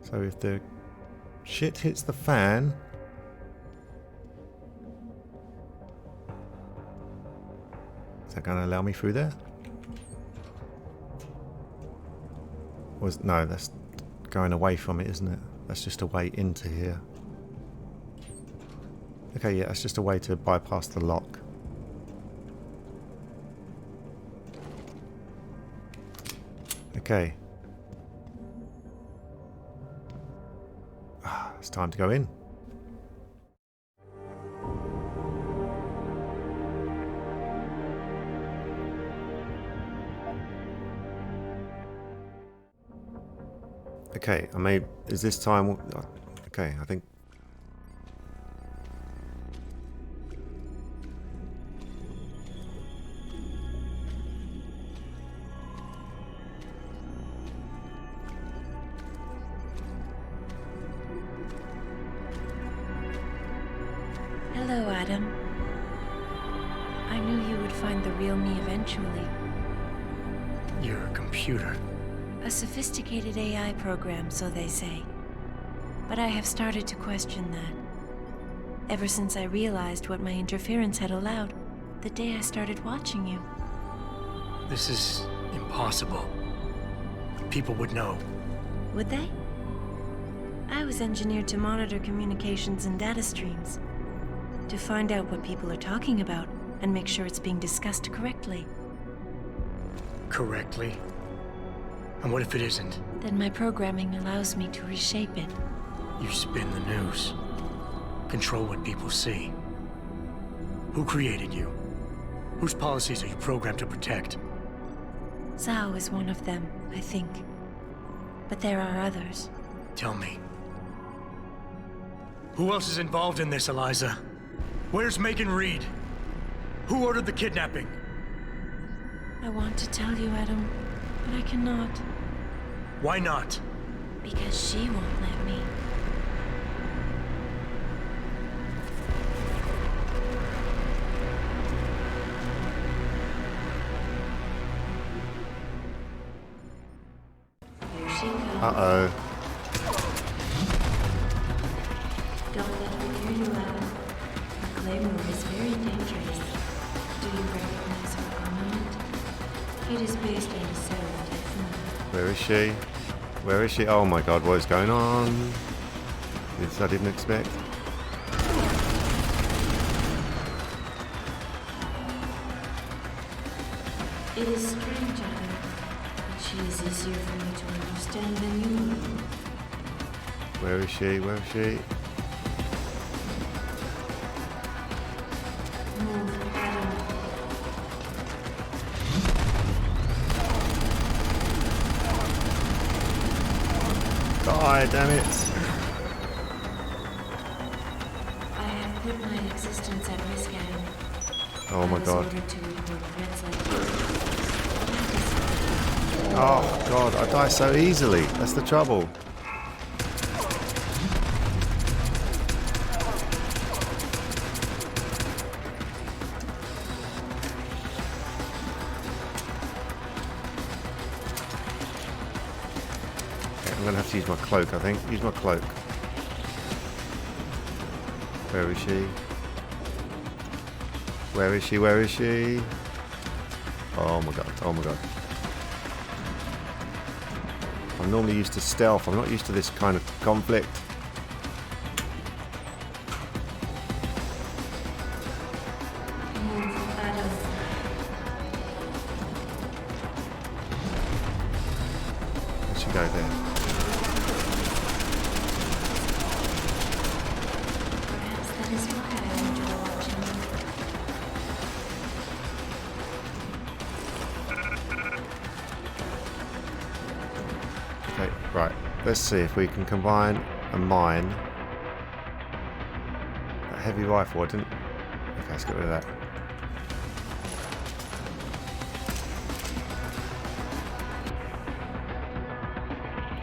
So if the shit hits the fan... Is that going to allow me through there? No, that's going away from it, isn't it? That's just a way into here. Okay, yeah, that's just a way to bypass the lock. Okay. It's time to go in. Okay, is this time... Okay, I think... Hello, Adam. I knew you would find the real me eventually. You're a computer. A sophisticated AI program, so they say. But I have started to question that. Ever since I realized what my interference had allowed, the day I started watching you. This is impossible. People would know. Would they? I was engineered to monitor communications and data streams. To find out what people are talking about and make sure it's being discussed correctly. Correctly? And what if it isn't? Then my programming allows me to reshape it. You spin the news. Control what people see. Who created you? Whose policies are you programmed to protect? Zhao is one of them, I think. But there are others. Tell me. Who else is involved in this, Eliza? Where's Megan Reed? Who ordered the kidnapping? I want to tell you, Adam, but I cannot. Why not? Because she won't let me. Here she comes. Uh-oh. Don't let her hear you, Adam. Her claymore is very dangerous. Do you recognize her armament? It is based on a cellular technology. Where is she? Where is she? Oh my god, what is going on? This I didn't expect. It is strange, Adam, but she is easier for me to understand than you are. Where is she? Where is she? Move, Adam. Die, damn it! I have put my existence at risk, Adam. Oh my I was god. ordered to report threats like this. Oh god, I die so easily. That's the trouble. Okay, I'm gonna have to use my cloak, I think. Use my cloak. Where is she? Where is she? Where is she? Oh my god, oh my god. I'm normally used to stealth, I'm not used to this kind of conflict. Move, Adam. Where'd she go there? Perhaps that is why I enjoy watching you. Okay, right. Let's see if we can combine a mine. That heavy rifle, I didn't... Okay, let's get rid of that.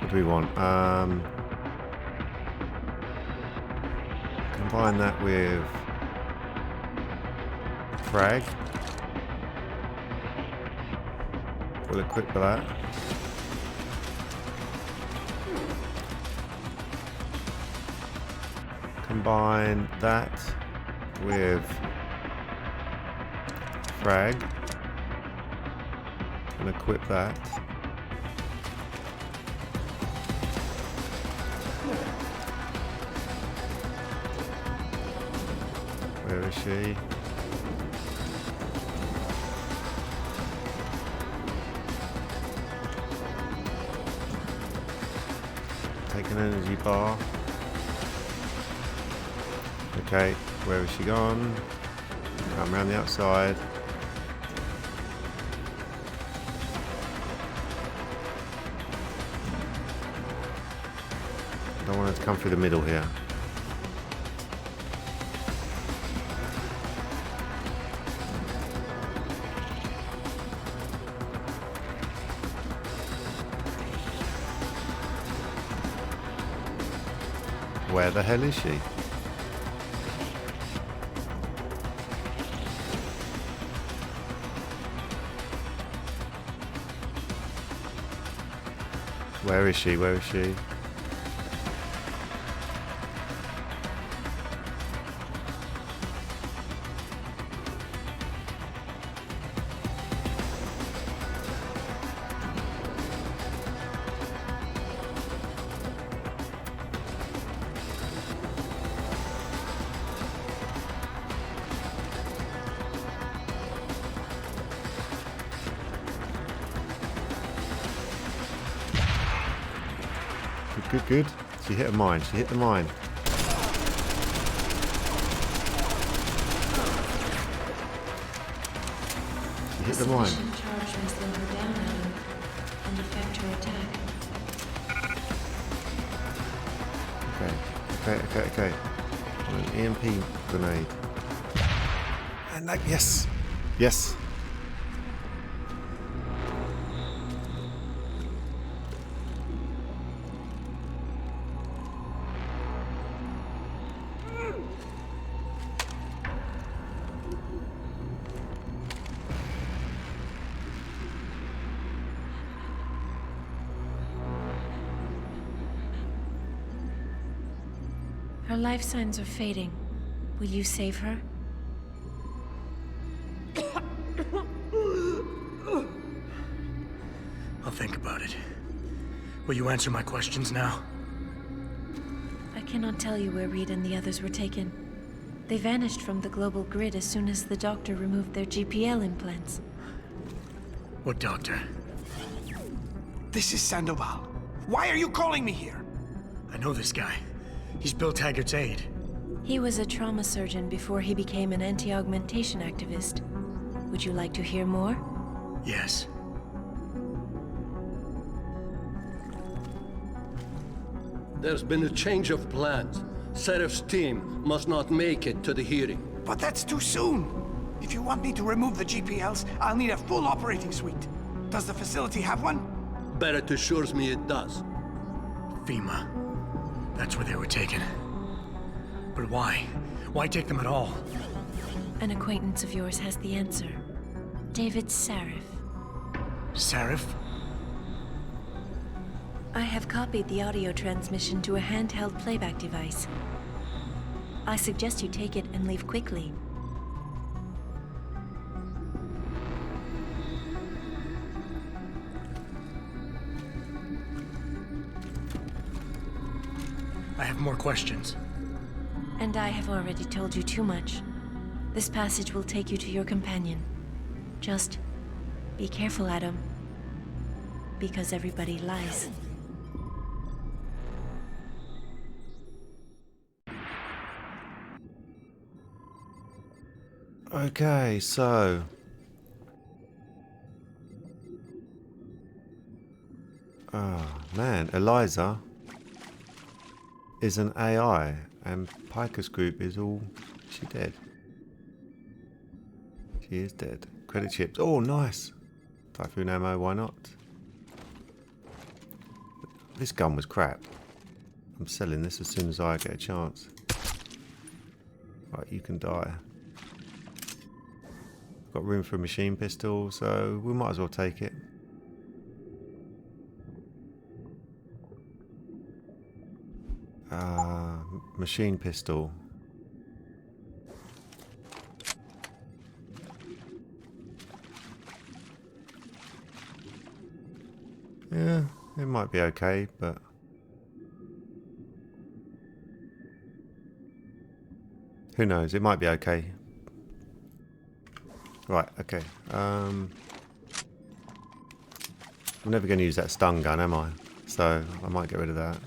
What do we want? Combine that with... frag. We'll equip that. combine that with frag and equip that. Where is she? Take an energy bar. Okay, where is she gone? Come around the outside. Don't want her to come through the middle here. Where the hell is she? Where is she? Where is she? Good, good. She hit a mine. She hit the mine. She hit the mine. Sufficient charge may slow her down, Adam, and affect her attack. Okay. An EMP grenade. And that, yes. Yes. Her life signs are fading. Will you save her? I'll think about it. Will you answer my questions now? I cannot tell you where Reed and the others were taken. They vanished from the global grid as soon as the doctor removed their GPL implants. What doctor? This is Sandoval. Why are you calling me here? I know this guy. He's Bill Taggart's aide. He was a trauma surgeon before he became an anti-augmentation activist. Would you like to hear more? Yes. There's been a change of plans. Serif's team must not make it to the hearing. But that's too soon. If you want me to remove the GPLs, I'll need a full operating suite. Does the facility have one? Barrett assures me it does. FEMA. That's where they were taken. But why? Why take them at all? An acquaintance of yours has the answer. David Sarif. Sarif? I have copied the audio transmission to a handheld playback device. I suggest you take it and leave quickly. I have more questions. And I have already told you too much. This passage will take you to your companion. Just be careful, Adam. Because everybody lies. Okay, so oh man, Eliza is an AI and Piker's group is all she dead. She is dead. Credit chips. Oh nice. Typhoon ammo, why not? This gun was crap. I'm selling this as soon as I get a chance. Right, you can die. Got room for a machine pistol, so we might as well take it. Machine pistol. Yeah, it might be okay, but who knows? It might be okay. Right, okay. I'm never going to use that stun gun, am I? So I might get rid of that.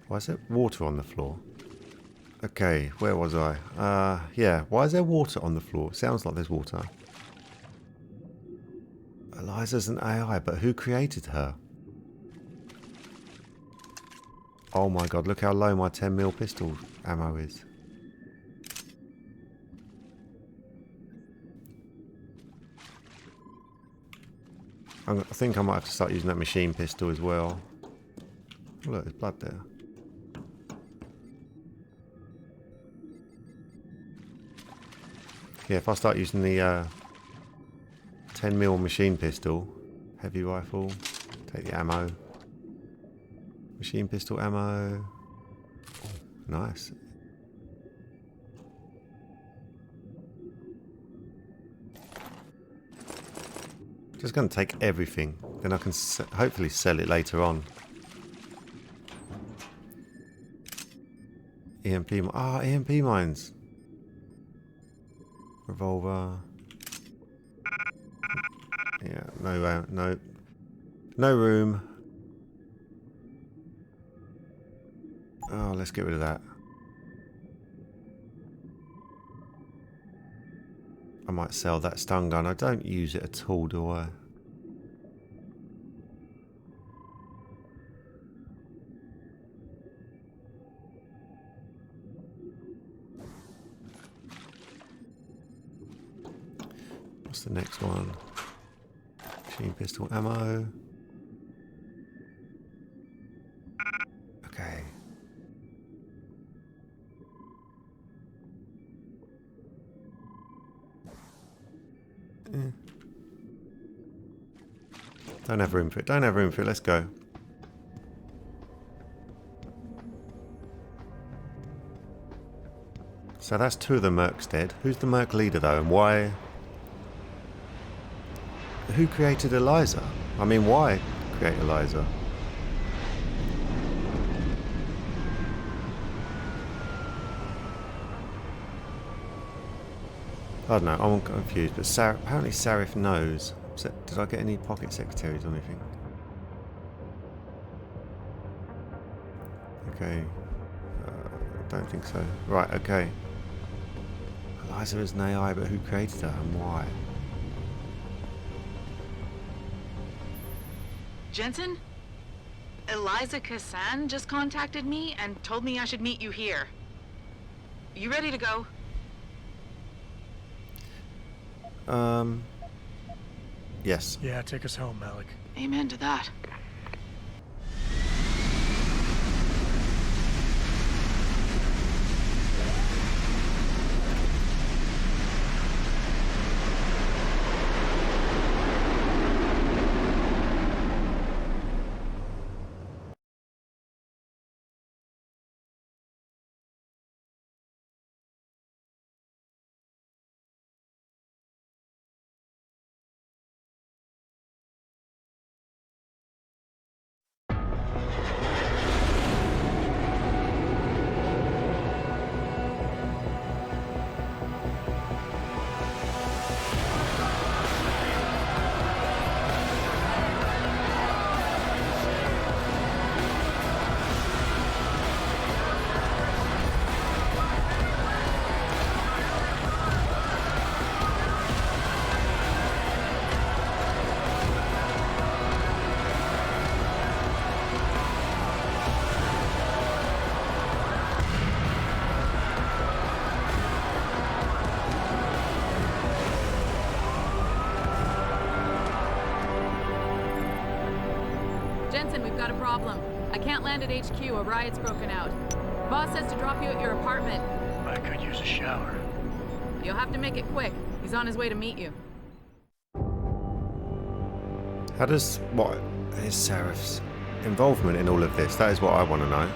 Why is there water on the floor? Okay, where was I? Yeah, why is there water on the floor? Sounds like there's water. Eliza's an AI, but who created her? Oh my god, look how low my 10mm pistol ammo is. I think I might have to start using that machine pistol as well. Oh, look, there's blood there. Yeah, if I start using the 10mm machine pistol, heavy rifle, take the ammo. Machine pistol ammo. Oh, nice. Just going to take everything. Then I can hopefully sell it later on. EMP. Ah, EMP mines. Revolver. Yeah, no room. Oh, let's get rid of that. I might sell that stun gun. I don't use it at all, do I? What's the next one? Machine pistol ammo. Okay. Don't have room for it. Don't have room for it. Let's go. So that's 2 of the mercs dead. Who's the merc leader though, and why? Who created Eliza? I mean, why create Eliza? I don't know. I'm confused. But apparently Sarif knows. Did I get any pocket secretaries or anything? Okay. Don't think so. Right, okay. Eliza is an AI, but who created her and why? Jensen? Eliza Kassan just contacted me and told me I should meet you here. You ready to go? Yes. Yeah, take us home, Malik. Amen to that. Jensen, we've got a problem. I can't land at HQ. A riot's broken out. Boss says to drop you at your apartment. I could use a shower. You'll have to make it quick. He's on his way to meet you. What is Seraph's involvement in all of this? That is what I want to know.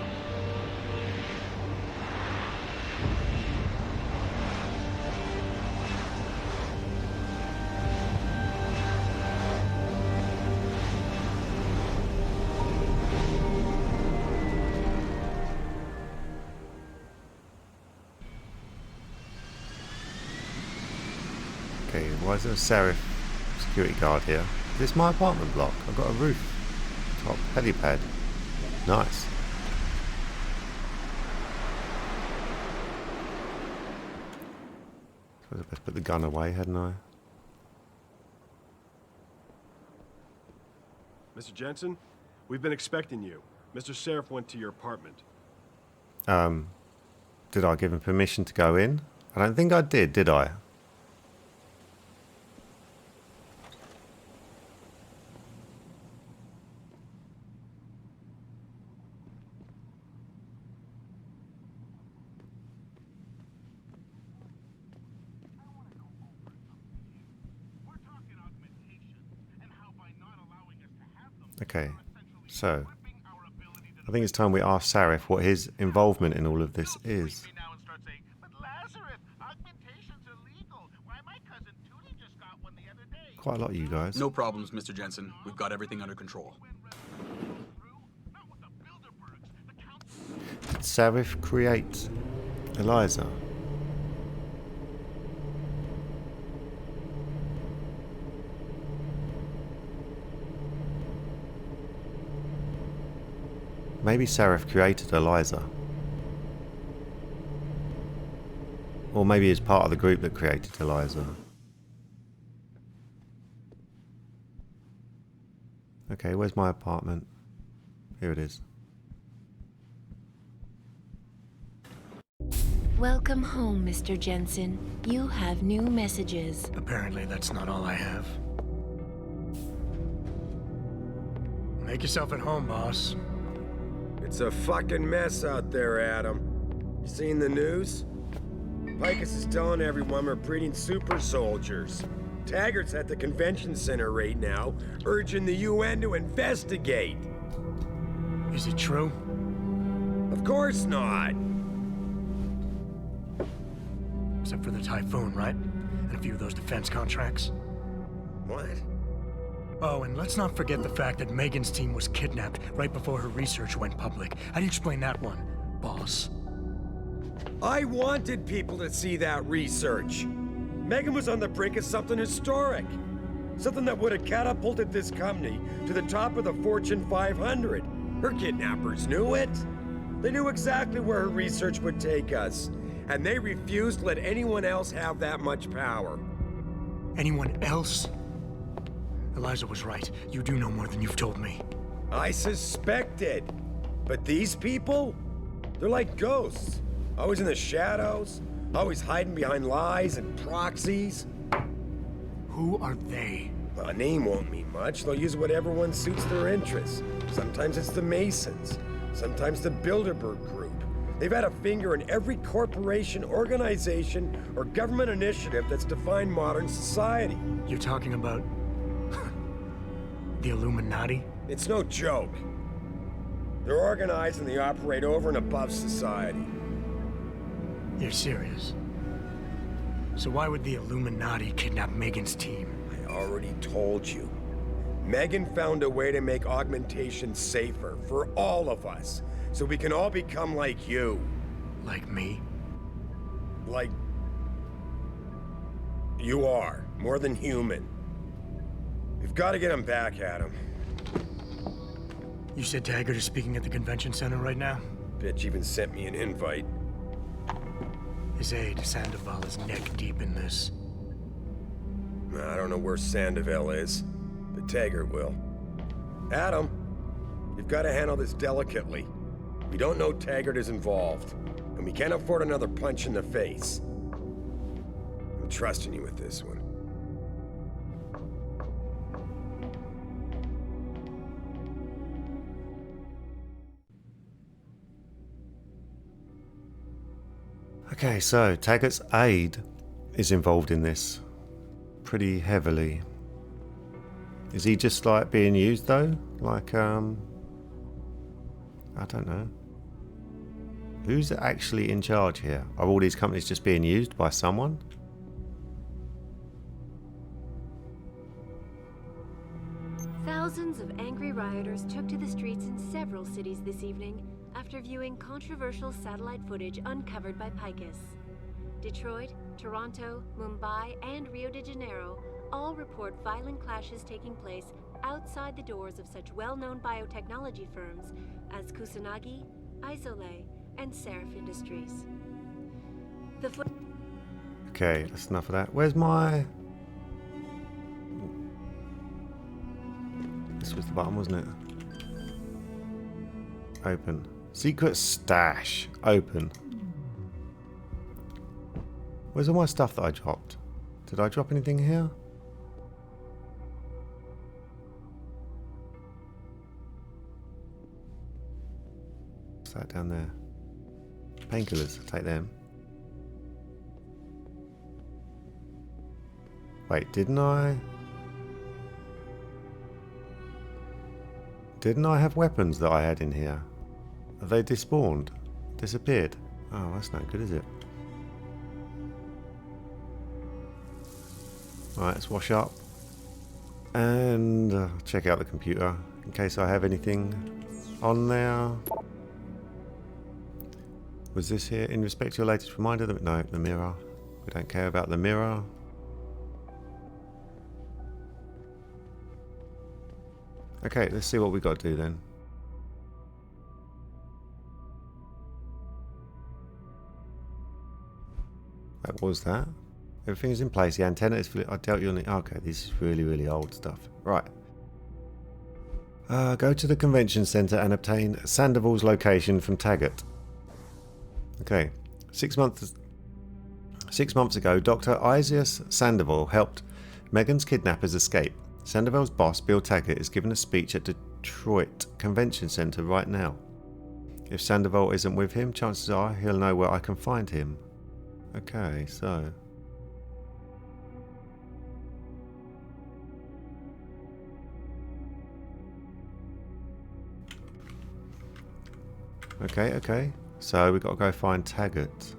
Okay, why is there a Seraph security guard here? Is this my apartment block? I've got a roof top helipad. Nice. Suppose I best put the gun away, hadn't I? Mr. Jensen, we've been expecting you. Mr. Seraph went to your apartment. Did I give him permission to go in? I don't think I did I? Okay, so I think it's time we ask Sarif what his involvement in all of this is. Quite a lot of you guys. No problems, Mr. Jensen. We've got everything under control. Did Sarif create Eliza? Maybe Sarif created Eliza. Or maybe he's part of the group that created Eliza. Okay, where's my apartment? Here it is. Welcome home, Mr. Jensen. You have new messages. Apparently that's not all I have. Make yourself at home, boss. It's a fucking mess out there, Adam. You seen the news? Picus is telling everyone we're breeding super soldiers. Taggart's at the convention center right now, urging the UN to investigate. Is it true? Of course not. Except for the Typhoon, right? And a few of those defense contracts. What? Oh, and let's not forget the fact that Megan's team was kidnapped right before her research went public. How do you explain that one, boss? I wanted people to see that research. Megan was on the brink of something historic. Something that would have catapulted this company to the top of the Fortune 500. Her kidnappers knew it. They knew exactly where her research would take us. And they refused to let anyone else have that much power. Anyone else? Eliza was right. You do know more than you've told me. I suspected. But these people? They're like ghosts. Always in the shadows. Always hiding behind lies and proxies. Who are they? Well, a name won't mean much. They'll use whatever one suits their interests. Sometimes it's the Masons. Sometimes the Bilderberg Group. They've had a finger in every corporation, organization, or government initiative that's defined modern society. You're talking about... the Illuminati? It's no joke. They're organized and they operate over and above society. You're serious? So why would the Illuminati kidnap Megan's team? I already told you. Megan found a way to make augmentation safer for all of us, so we can all become like you. Like me? Like... you are. More than human. We've got to get him back, Adam. You said Taggart is speaking at the convention center right now? Bitch even sent me an invite. His aide, Sandoval, is neck deep in this. I don't know where Sandoval is, but Taggart will. Adam, you've got to handle this delicately. We don't know Taggart is involved, and we can't afford another punch in the face. I'm trusting you with this one. Okay, so Taggart's aide is involved in this pretty heavily. Is he just like being used though? Like, I don't know. Who's actually in charge here? Are all these companies just being used by someone? Thousands of angry rioters took to the streets in several cities this evening after viewing controversial satellite footage uncovered by Picus. Detroit, Toronto, Mumbai, and Rio de Janeiro all report violent clashes taking place outside the doors of such well-known biotechnology firms as Kusanagi, Isole, and Seraph Industries. Okay, that's enough of that. Where's my... This was the button, wasn't it? Open. Secret stash. Open. Where's all my stuff that I dropped? Did I drop anything here? What's that down there? Painkillers. Take them. Wait, didn't I? Didn't I have weapons that I had in here? Have they despawned? Disappeared? Oh, that's not good, is it? Alright, let's wash up. And check out the computer in case I have anything on there. Was this here? In respect to your latest reminder? No, the mirror. We don't care about the mirror. Okay, let's see what we got to do then. What was that? Everything is in place. The antenna is fully... I doubt you'll need... Okay, this is really, really old stuff. Right. Go to the convention center and obtain Sandoval's location from Taggart. Okay. 6 months ago, Dr. Isias Sandoval helped Megan's kidnappers escape. Sandoval's boss, Bill Taggart, is giving a speech at Detroit Convention Center right now. If Sandoval isn't with him, chances are he'll know where I can find him. Okay, so... Okay. So we've got to go find Taggart.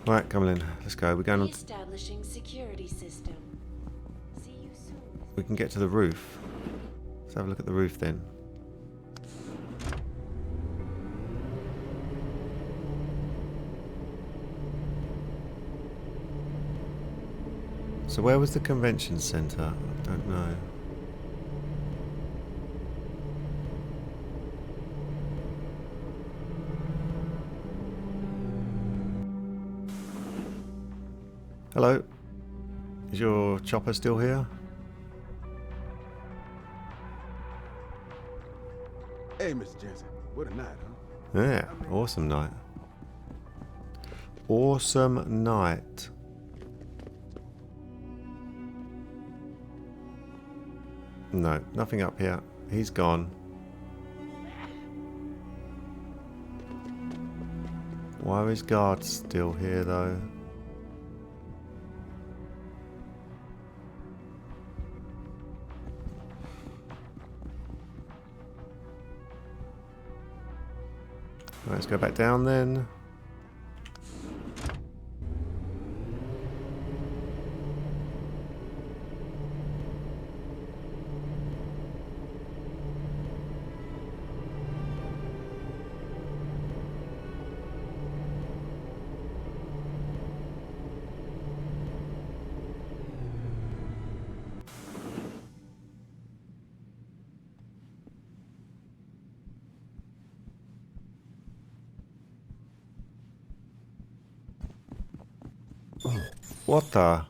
Right, come on in. Let's go. We're going on. Establishing security system. See you soon. We can get to the roof. Let's have a look at the roof then. So where was the convention center? I don't know. Hello. Is your chopper still here? Hey, Mr. Jensen. What a night, huh? Yeah, awesome night. Awesome night. No, nothing up here. He's gone. Why are his guards still here, though? Let's go back down then. What the?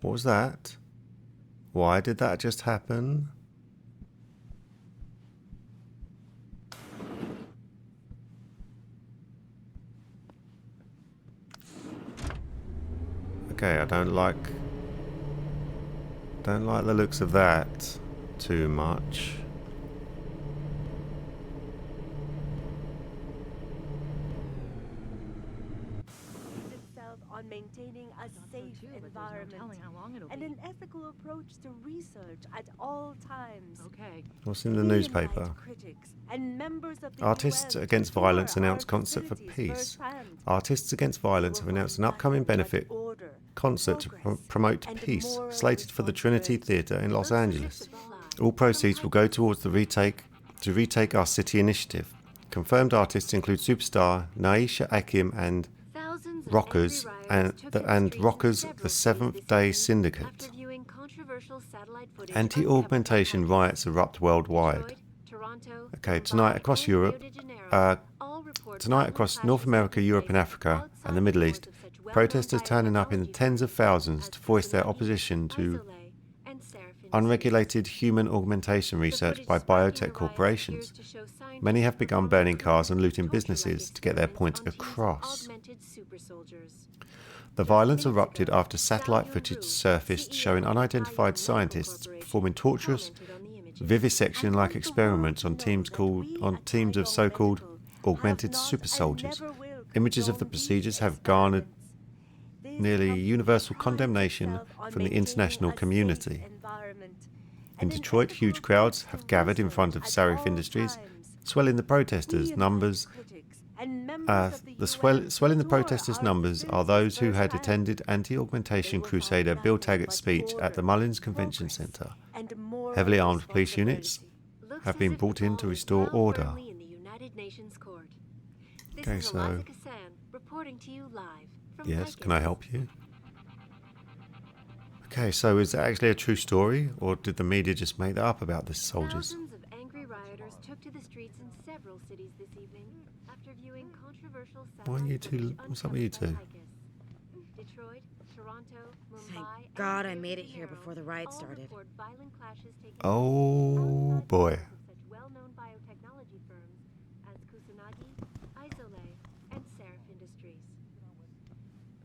What was that? Why did that just happen? Okay, I don't like the looks of that too much. Itself on maintaining a safe environment and an ethical approach to research at all times. Okay. What's in the newspaper? Artists Against Violence announce concert for peace. Artists Against Violence have announced an upcoming benefit concert to promote peace, slated for the Trinity Theatre in Los Angeles. All proceeds will go towards the Retake Our City initiative. Confirmed artists include superstar Naisha Akim and Rockers and Rockers the Seventh Day Syndicate. Anti-augmentation riots erupt worldwide. Okay, tonight across Europe, tonight across North America, Europe and Africa and the Middle East, protesters turning up in the tens of thousands to voice their opposition to unregulated human augmentation research by biotech corporations. Many have begun burning cars and looting businesses to get their point across. The violence erupted after satellite footage surfaced showing unidentified scientists performing torturous vivisection-like experiments on teams of so-called augmented super soldiers. Images of the procedures have garnered nearly universal condemnation from the international community. In Detroit, huge crowds have gathered in front of Sarif Industries, swelling the protesters' numbers. Swelling the protesters' numbers are those who had attended anti-augmentation crusader Bill Taggart's speech at the Mullins Convention Center. Heavily armed police units have been brought in to restore order. Okay, so yes, can I help you? Okay, so is it actually a true story, or did the media just make that up about the soldiers? Thousands of angry rioters took to the streets in several cities this evening after viewing controversial Why are you two? What's up with you two? Detroit, Toronto, Mumbai, Thank God I made it here before the riot started. Oh boy. Well-known biotechnology firms as Kusanagi, Isole, and Sarif Industries.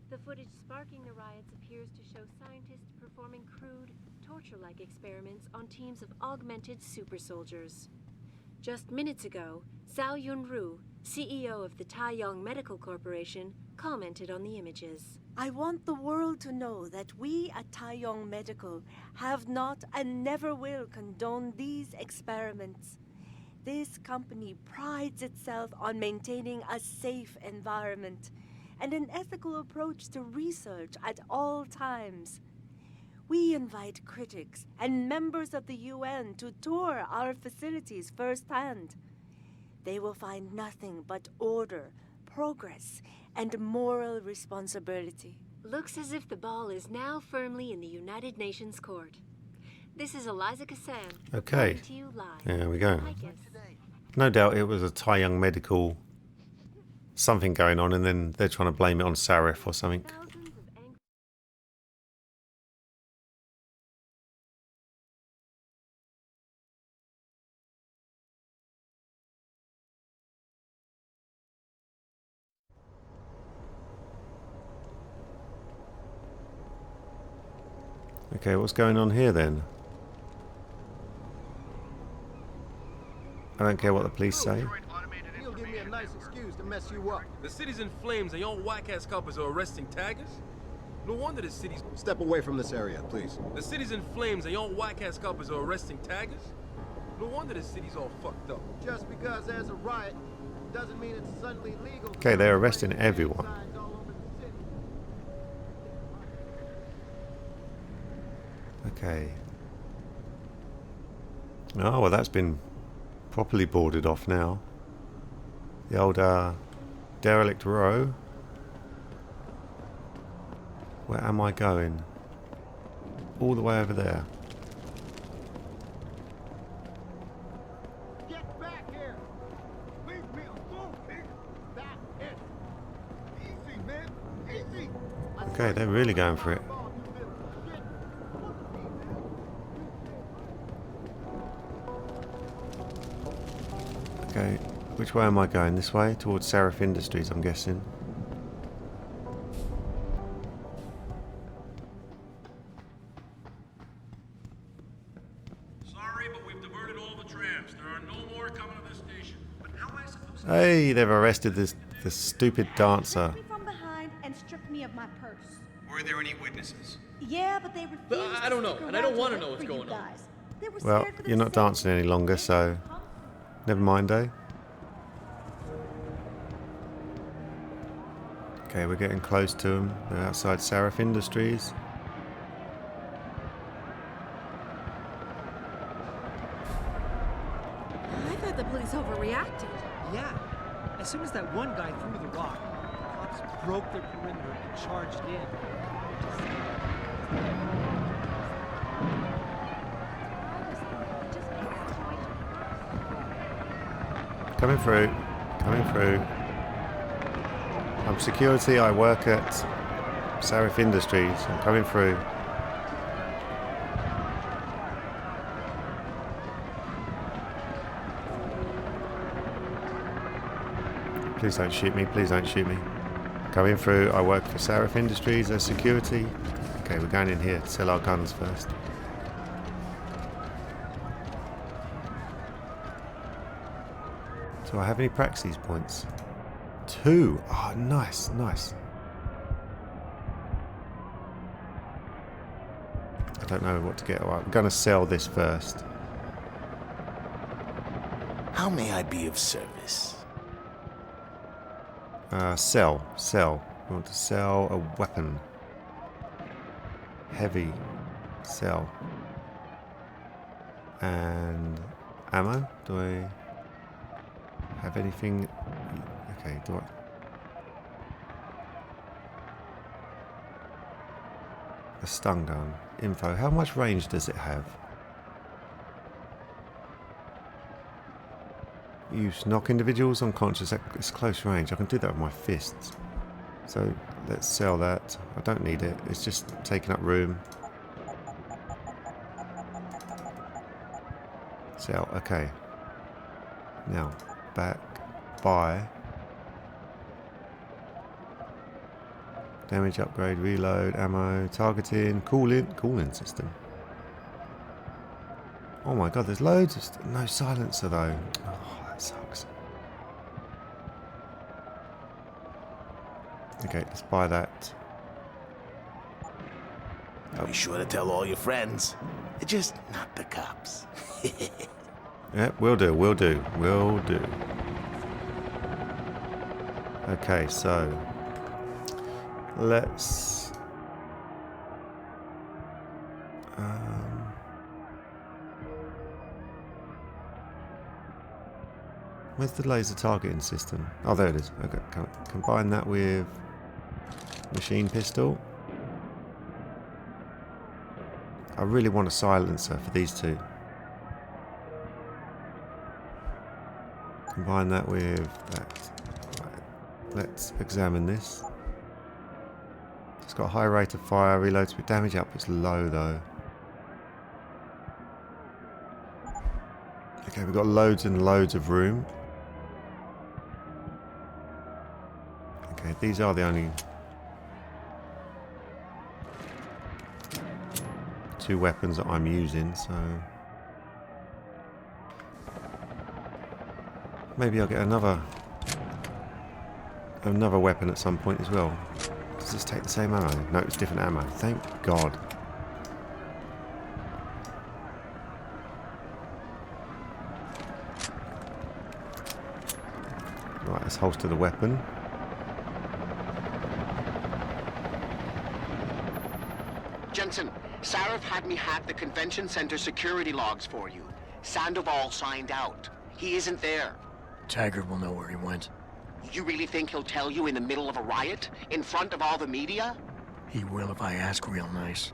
The footage sparking the riots appears to show scientists performing crude, torture-like experiments on teams of augmented super soldiers. Just minutes ago, Zhao Yunru, CEO of the Taiyong Medical Corporation, commented on the images. I want the world to know that we at Taiyong Medical have not and never will condone these experiments. This company prides itself on maintaining a safe environment and an ethical approach to research at all times. We invite critics and members of the UN to tour our facilities firsthand. They will find nothing but order, progress, and moral responsibility. Looks as if the ball is now firmly in the United Nations court. This is Eliza Kassan. Okay, there we go. No doubt it was a Taiyong Medical something going on, and then they're trying to blame it on Sarif or something. Okay, what's going on here then? I don't care what the police say. You'll give me a nice excuse to mess you up. The city's in flames and your whack-ass coppers are arresting taggers? No wonder the city's... Step away from this area, please. The city's in flames and your whack-ass coppers are arresting taggers? No wonder the city's all fucked up. Just because there's a riot doesn't mean it's suddenly legal. Okay, they're arresting everyone. Okay. Oh, well, that's been properly boarded off now. The old derelict row. Where am I going? All the way over there. Get back here! Leave me alone, Pete! That's it! Easy, man! Easy! Okay, they're really going for it. Okay, which way am I going? This way? Towards Sarif Industries, I'm guessing. camps. There are no more coming to this station. But how am I supposed to... Hey, they've arrested this stupid dancer. Took me from behind and stripped me of my purse. Were there any witnesses? Yeah, but they refused. I don't know, and I don't want to know wait what's for you going on. guys. They were Well, scared for you're their not dancing any longer, so never mind, eh? Okay, we're getting close to them. They're outside Seraph Industries. I thought the police overreacted. Yeah. As soon as that one guy threw the rock, the cops broke their perimeter and charged in. Coming through. Coming through. I'm security. I work at Seraph Industries. I'm coming through. Please don't shoot me. Please don't shoot me. Coming through. I work for Seraph Industries as security. Okay, we're going in here to sell our guns first. Do I have any praxis points? 2. Oh, nice, nice. I don't know what to get. I'm going to sell this first. How may I be of service? Sell. Sell. I want to sell a weapon. Heavy. Sell. And ammo? Do I have anything? Okay, do I? A stun gun. Info. How much range does it have? Use knock individuals unconscious. It's close range. I can do that with my fists. So let's sell that. I don't need it. It's just taking up room. Sell. Okay. Now back. Buy. Damage upgrade, reload, ammo, targeting, cooling system. Oh my god, there's loads of no silencer though. Oh, that sucks. Okay, let's buy that. Be sure to tell all your friends. Just not the cops. Yep, will do, will do, will do. Okay, so let's where's the laser targeting system? Oh, there it is. Okay, combine that with machine pistol. I really want a silencer for these two. Combine that with that. Right. Let's examine this. It's got a high rate of fire, reload speed, damage output's low though. Okay, we've got loads and loads of room. Okay, these are the only 2 weapons that I'm using, so maybe I'll get another weapon at some point as well. Does this take the same ammo? No, it's different ammo. Thank God. Right, let's holster the weapon. Jensen, Sarif had me hack the convention center security logs for you. Sandoval signed out. He isn't there. Taggart will know where he went. You really think he'll tell you in the middle of a riot? In front of all the media? He will if I ask real nice.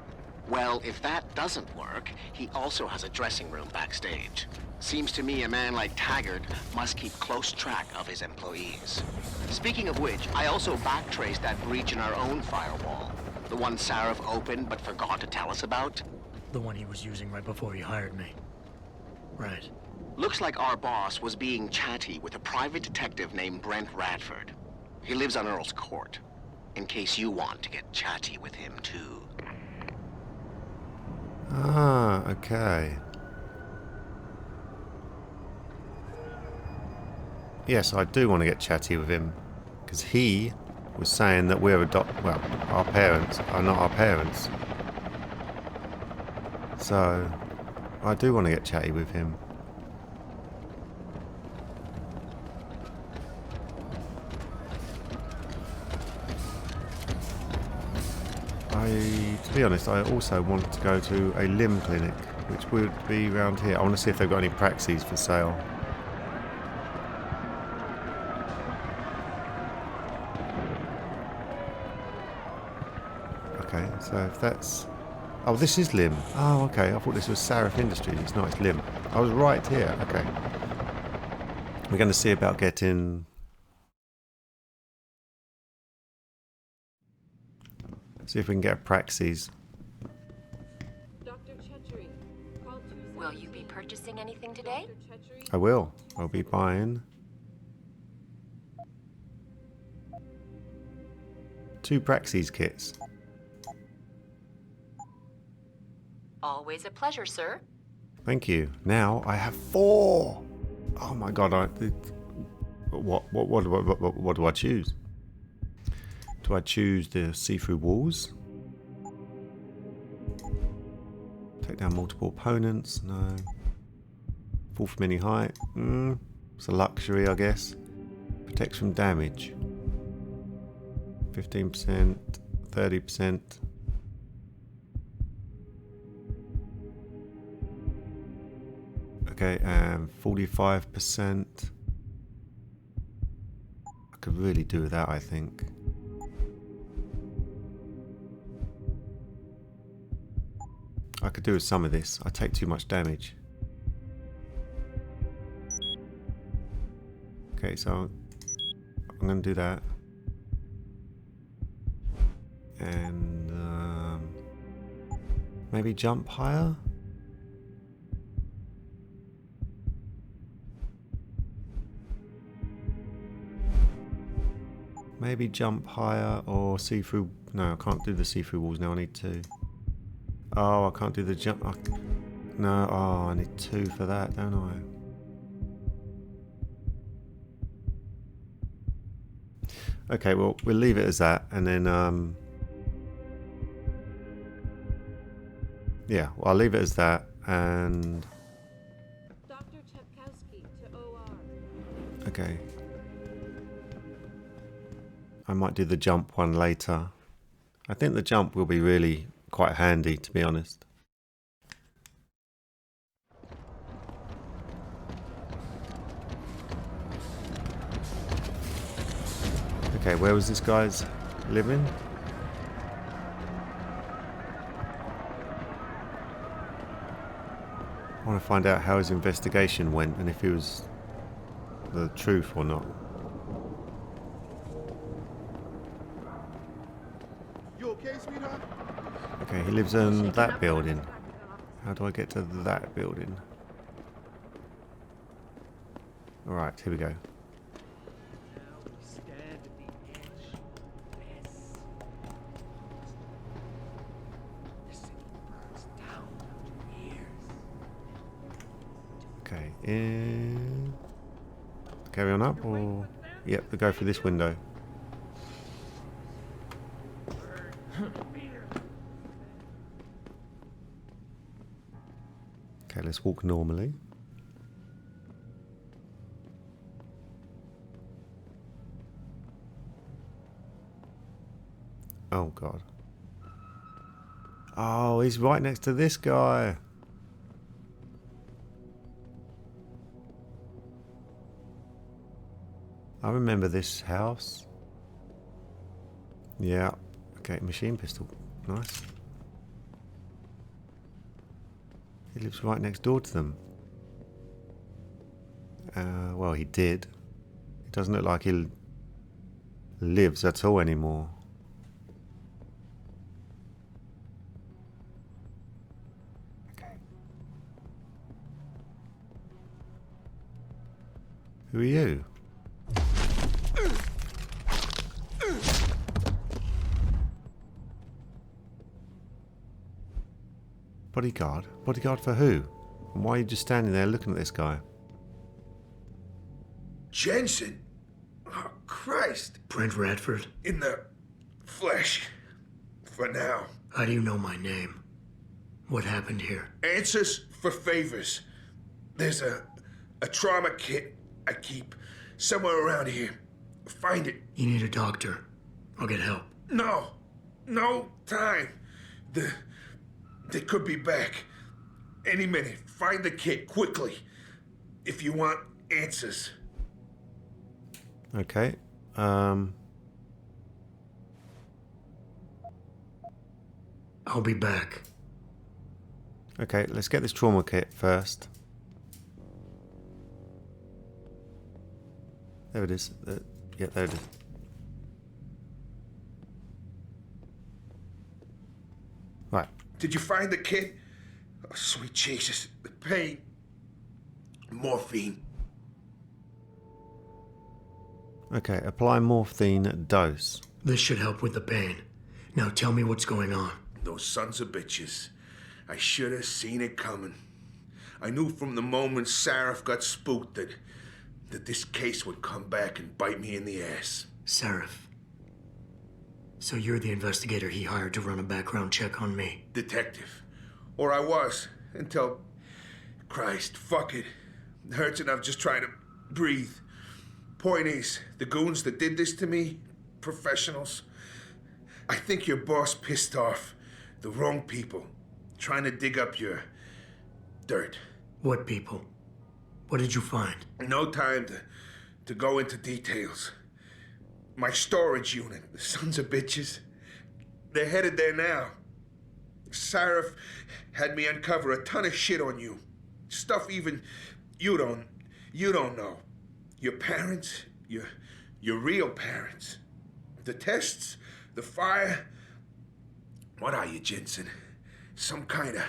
Well, if that doesn't work, he also has a dressing room backstage. Seems to me a man like Taggart must keep close track of his employees. Speaking of which, I also backtraced that breach in our own firewall. The one Sarif opened but forgot to tell us about. The one he was using right before he hired me. Right. Looks like our boss was being chatty with a private detective named Brent Radford. He lives on Earl's Court. In case you want to get chatty with him too. Ah, okay. yes, I do want to get chatty with him. Because he was saying that we're well, our parents are not our parents. So, I do want to get chatty with him. To be honest, I also want to go to a limb clinic, which would be around here. I want to see if they've got any praxis for sale. Okay, so if that's... Oh, this is limb. Oh, okay. I thought this was Sarif Industries. It's not, it's limb. I was right here. Okay. We're going to see about getting... See if we can get a praxis. Will you be purchasing anything today? I will. I'll be buying 2 praxis kits. Always a pleasure, sir. Thank you. Now I have 4. Oh my god! What do I choose? Do I choose the see-through walls? Take down multiple opponents? No. 4th mini height? It's a luxury, I guess. Protects from damage. 15%, 30%. Okay, and 45%. I could really do with that, I think. I could do with some of this. I take too much damage. Okay, so I'm going to do that. And maybe jump higher? Maybe jump higher or see through... No, I can't do the see-through walls now. I need 2. Oh, I can't do the jump... No, oh, I need 2 for that, don't I? Okay, well, we'll leave it as that, and then... yeah, well, I'll leave it as that, and... Dr. Chepkowski to OR. Okay. I might do the jump one later. I think the jump will be really quite handy, to be honest. Okay, where was this guy's living? I want to find out how his investigation went and if he was the truth or not. You okay, sweetheart? Okay, he lives in that building. How do I get to that building? Alright, here we go. Okay, and carry on up, or yep, we go through this window. Okay, let's walk normally. Oh god. Oh, he's right next to this guy. I remember this house. Yeah. Okay, machine pistol. Nice. He lives right next door to them. Well, he did. It doesn't look like he lives at all anymore. Okay. Who are you? Bodyguard? Bodyguard for who? And why are you just standing there looking at this guy? Jensen? Oh, Christ. Brent Radford? In the flesh. For now. How do you know my name? What happened here? Answers for favors. There's a trauma kit I keep somewhere around here. Find it. You need a doctor. I'll get help. No. No time. They could be back. Any minute. Find the kit quickly. If you want answers. Okay. I'll be back. Okay, let's get this trauma kit first. There it is. Yeah, there it is. Right. Did you find the kit? Oh, sweet Jesus. The pain. Morphine. Okay, apply morphine dose. This should help with the pain. Now tell me what's going on. Those sons of bitches. I should have seen it coming. I knew from the moment Sarif got spooked that this case would come back and bite me in the ass. Sarif. So you're the investigator he hired to run a background check on me? Detective. Or I was, until... Christ, fuck it. It hurts enough just trying to breathe. Point is, the goons that did this to me, professionals, I think your boss pissed off the wrong people, trying to dig up your dirt. What people? What did you find? No time to go into details. My storage unit, the sons of bitches, they're headed there now. Sarif had me uncover a ton of shit on you. Stuff even you don't know. Your parents, your real parents. The tests, the fire. What are you, Jensen? Some kind of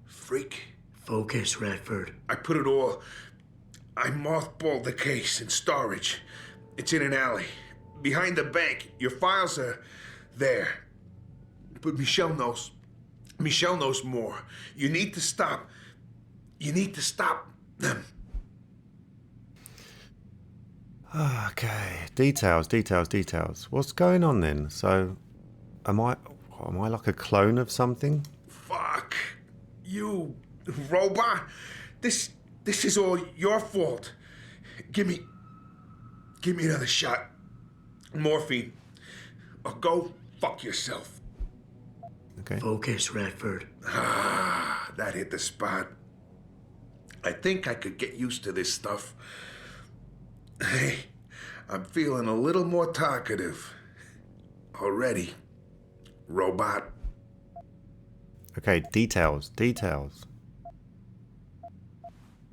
freak? Focus, Radford. I mothballed the case in storage. It's in an alley. Behind the bank. Your files are there. But Michelle knows. Michelle knows more. You need to stop. You need to stop them. Okay, details. What's going on then? So, am I like a clone of something? Fuck you, robot! This is all your fault. Give me another shot. Morphine. Or go fuck yourself. Okay. Focus, Radford. Ah, that hit the spot. I think I could get used to this stuff. Hey, I'm feeling a little more talkative. Already. Robot. Okay, details.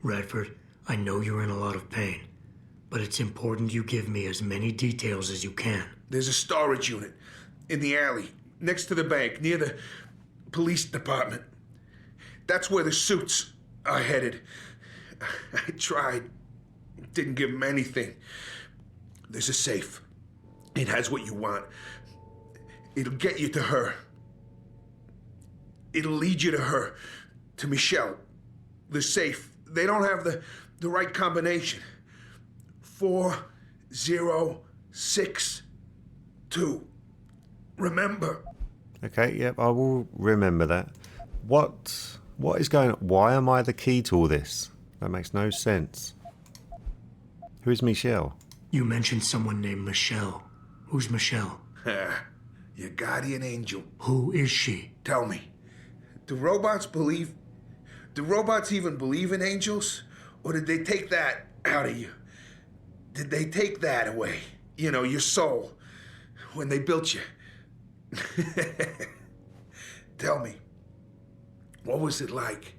Radford, I know you're in a lot of pain, but it's important you give me as many details as you can. There's a storage unit in the alley, next to the bank, near the police department. That's where the suits are headed. I tried. Didn't give them anything. There's a safe. It has what you want. It'll get you to her. It'll lead you to her. To Michelle. The safe. They don't have the right combination. 4062. Remember? Okay, yep, I will remember that. What is going on? Why am I the key to all this? That makes no sense. Who is Michelle? You mentioned someone named Michelle. Who's Michelle? Your guardian angel. Who is she? Tell me. Do robots even believe in angels? Or did they take that out of you? Did they take that away? You know, your soul. When they built you. Tell me. What was it like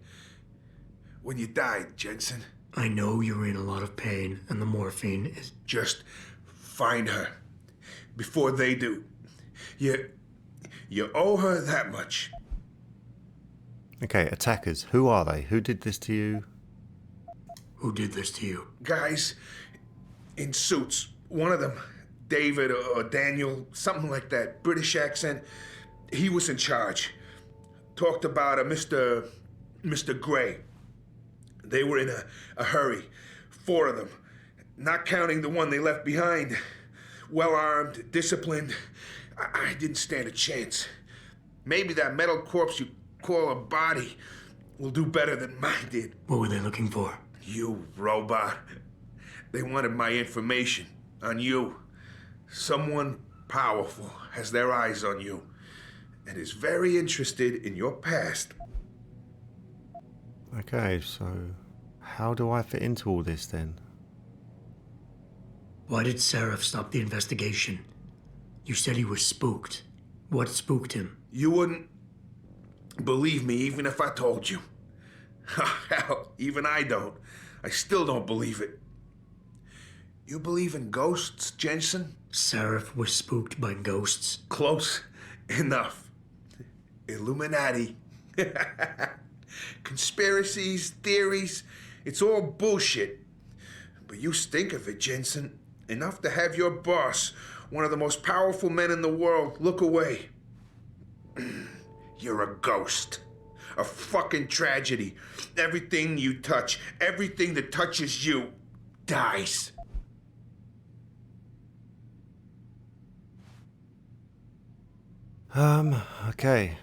when you died, Jensen? I know you're in a lot of pain, and the morphine is... Just find her. Before they do. You owe her that much. Okay, attackers. Who are they? Who did this to you? Who did this to you? Guys in suits. One of them, David or Daniel, something like that. British accent. He was in charge. Talked about a Mr. Gray. They were in a hurry. 4 of them. Not counting the one they left behind. Well-armed, disciplined. I didn't stand a chance. Maybe that metal corpse you call a body will do better than mine did. What were they looking for? You, robot. They wanted my information on you. Someone powerful has their eyes on you and is very interested in your past. Okay, so how do I fit into all this then? Why did Seraph stop the investigation? You said he was spooked. What spooked him? You wouldn't believe me even if I told you. Hell, even I don't. I still don't believe it. You believe in ghosts, Jensen? Seraph was spooked by ghosts? Close enough. Illuminati. Conspiracies, theories, it's all bullshit. But you stink of it, Jensen. Enough to have your boss, one of the most powerful men in the world, look away. You're a ghost. A fucking tragedy. Everything you touch, everything that touches you, dies. Okay.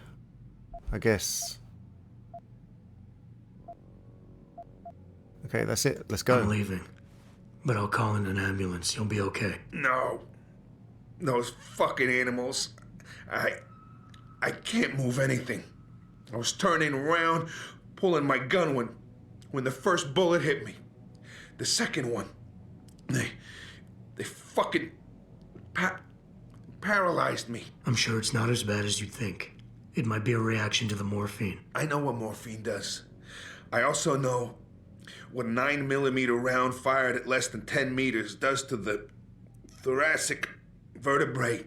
I guess. Okay, that's it. Let's go. I'm leaving. But I'll call in an ambulance. You'll be okay. No. Those fucking animals. I can't move anything. I was turning around, pulling my gun when the first bullet hit me. The second one, they fucking paralyzed me. I'm sure it's not as bad as you'd think. It might be a reaction to the morphine. I know what morphine does. I also know what a 9mm round fired at less than 10 meters does to the thoracic vertebrae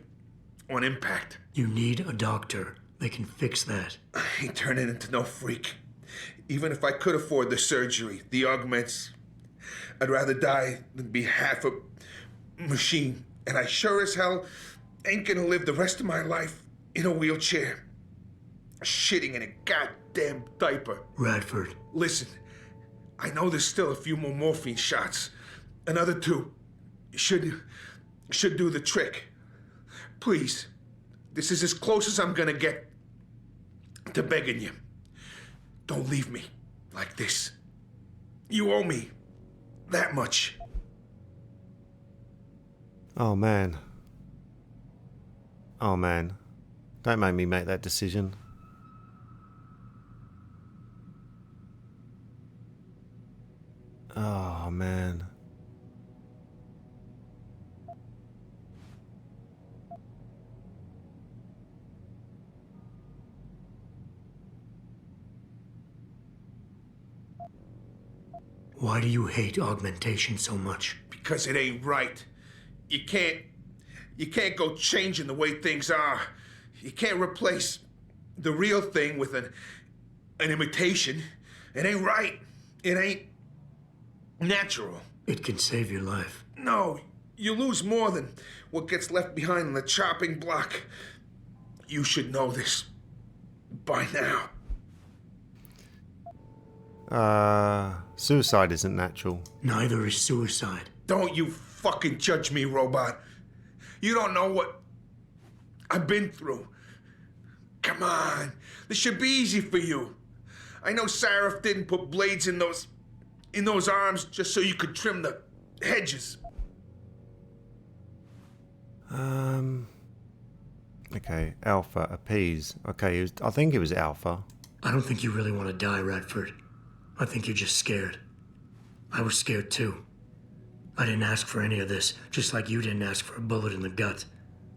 on impact. You need a doctor. They can fix that. I ain't turning into no freak. Even if I could afford the surgery, the augments, I'd rather die than be half a machine. And I sure as hell ain't gonna live the rest of my life in a wheelchair, shitting in a goddamn diaper. Radford. Listen, I know there's still a few more morphine shots. Another 2 should do the trick. Please, this is as close as I'm gonna get to begging you. Don't leave me like this. You owe me that much. Oh man. Oh man. Don't make me make that decision. Oh man. Why do you hate augmentation so much? Because it ain't right. You can't go changing the way things are. You can't replace the real thing with an imitation. It ain't right. It ain't natural. It can save your life. No, you lose more than what gets left behind on the chopping block. You should know this by now. Suicide isn't natural. Neither is suicide. Don't you fucking judge me, robot. You don't know what I've been through. Come on, this should be easy for you. I know Sarah didn't put blades in those arms just so you could trim the hedges. Okay, Alpha, appease. Okay, I think it was Alpha. I don't think you really want to die, Radford. I think you're just scared. I was scared too. I didn't ask for any of this, just like you didn't ask for a bullet in the gut.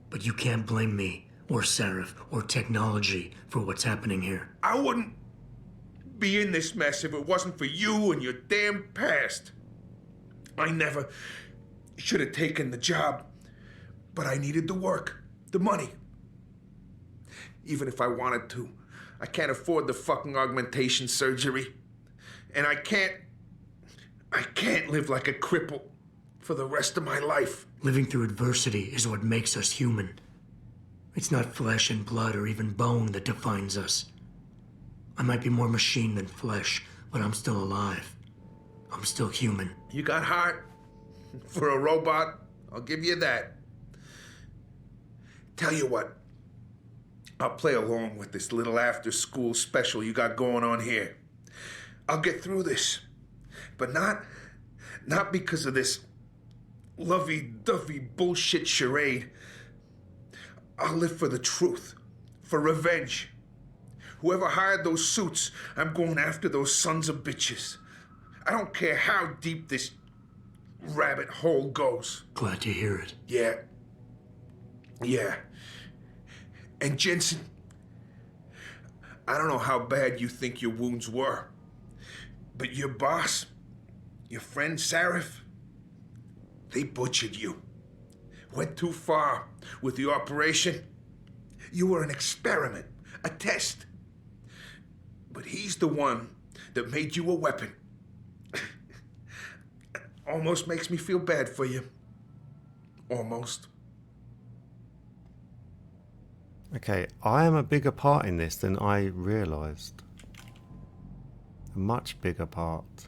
But you can't blame me, or Seraph, or technology for what's happening here. I wouldn't be in this mess if it wasn't for you and your damn past. I never should have taken the job, but I needed the work, the money. Even if I wanted to, I can't afford the fucking augmentation surgery. And I can't live like a cripple for the rest of my life. Living through adversity is what makes us human. It's not flesh and blood or even bone that defines us. I might be more machine than flesh, but I'm still alive. I'm still human. You got heart, For a robot, I'll give you that. Tell you what, I'll play along with this little after-school special you got going on here. I'll get through this, but not because of this lovey-dovey bullshit charade. I'll live for the truth, for revenge. Whoever hired those suits, I'm going after those sons of bitches. I don't care how deep this rabbit hole goes. Glad to hear it. Yeah. And Jensen, I don't know how bad you think your wounds were, but your boss, your friend Sarif, they butchered you. Went too far with the operation. You were an experiment, a test. But he's the one that made you a weapon. Almost makes me feel bad for you. Almost. Okay, I am a bigger part in this than I realised. A much bigger part.